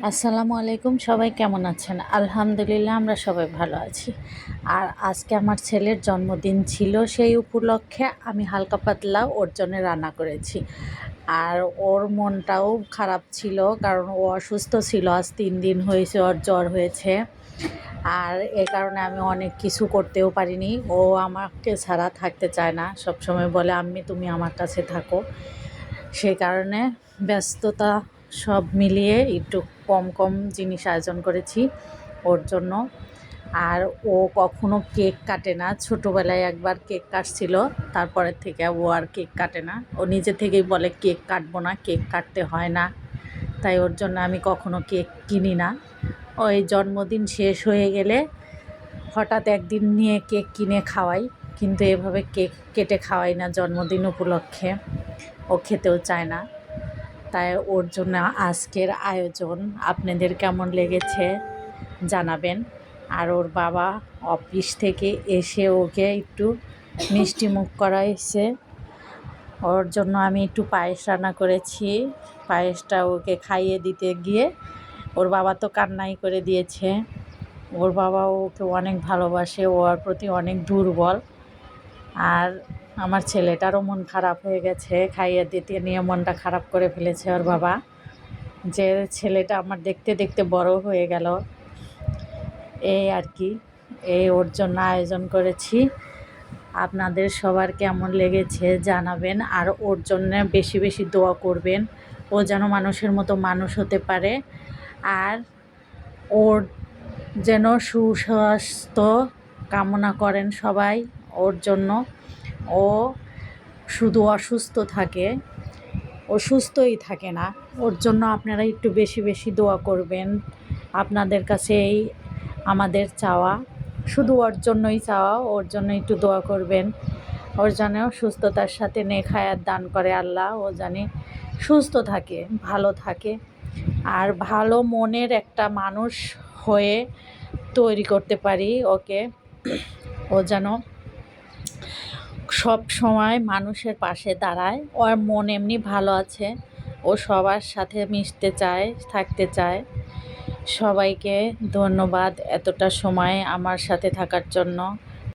আসসালামু আলাইকুম, সবাই কেমন আছেন? আলহামদুলিল্লাহ আমরা সবাই ভালো আছি। আর আজকে আমার ছেলের জন্মদিন ছিল, সেই উপলক্ষে আমি হালকা পাতলা ওর জন্যে রান্না করেছি। আর ওর মনটাও খারাপ ছিল, কারণ ও অসুস্থ ছিল। আজ ৩ দিন হয়েছে ওর জ্বর হয়েছে। আর এ কারণে আমি অনেক কিছু করতেও পারিনি। ও আমাকে ছাড়া থাকতে চায় না, সবসময় বলে আম্মি তুমি আমার কাছে থাকো। সেই কারণে ব্যস্ততা সব মিলিয়ে একটু কম কম জিনিস আয়োজন করেছি ওর জন্য। আর ও কখনো কেক কাটে না। ছোটোবেলায় একবার কেক কাটছিল, তারপরের থেকে ও আর কেক কাটে না। ও নিজে থেকেই বলে কেক কাটবো না, কেক কাটতে হয় না। তাই ওর জন্য আমি কখনো কেক কিনি না। ওই জন্মদিন শেষ হয়ে গেলে হঠাৎ একদিন নিয়ে কেক কিনে খাওয়াই, কিন্তু এভাবে কেক কেটে খাওয়াই না জন্মদিন উপলক্ষে। ও খেতেও চায় না। তাই ওর জন্য আজকের আয়োজন। আপনাদের কেমন লেগেছে জানাবেন। আর ওর বাবা অফিস থেকে এসে ওকে একটু মিষ্টি মুখ করাইছে। ওর জন্য আমি একটু পায়েস রান্না করেছি। পায়েসটা ওকে খাইয়ে দিতে গিয়ে ওর বাবা তো কান্নাই করে দিয়েছে। ওর বাবা ওকে অনেক ভালোবাসে, ওর প্রতি অনেক দুর্বল। আর আমার ছেলেটারও মন খারাপ হয়ে গেছে, খাইয়ে দিতে নিয়ে মনটা খারাপ করে ফেলেছে ওর বাবা, যে ছেলেটা আমার দেখতে দেখতে বড় হয়ে গেল। এই আর কি, এই ওর জন্য আয়োজন করেছি। আপনাদের সবার কেমন লেগেছে জানাবেন। আর ওর জন্য বেশি বেশি দোয়া করবেন, ও যেন মানুষের মতো মানুষ হতে পারে। আর ওর যেন সুস্বাস্থ্য কামনা করেন সবাই ওর জন্য। ও শুধু অসুস্থ থাকে, ও সুস্থই থাকে না। ওর জন্য আপনারা একটু বেশি বেশি দোয়া করবেন। আপনাদের কাছে এই আমাদের চাওয়া, শুধু ওর জন্যই চাওয়া, ওর জন্য একটু দোয়া করবেন। ওর যেন সুস্থতার সাথে নেক হায়াত দান করে আল্লাহ। ও জানে সুস্থ থাকে, ভালো থাকে। আর ভালো মনের একটা মানুষ হয়ে তৈরি করতে পারি ওকে। ও যেন সব সময় মানুষের পাশে দাঁড়ায়। ওর মন এমনি ভালো আছে, ও সবার সাথে মিশতে চায়, থাকতে চায়। সবাইকে ধন্যবাদ এতটা সময় আমার সাথে থাকার জন্য।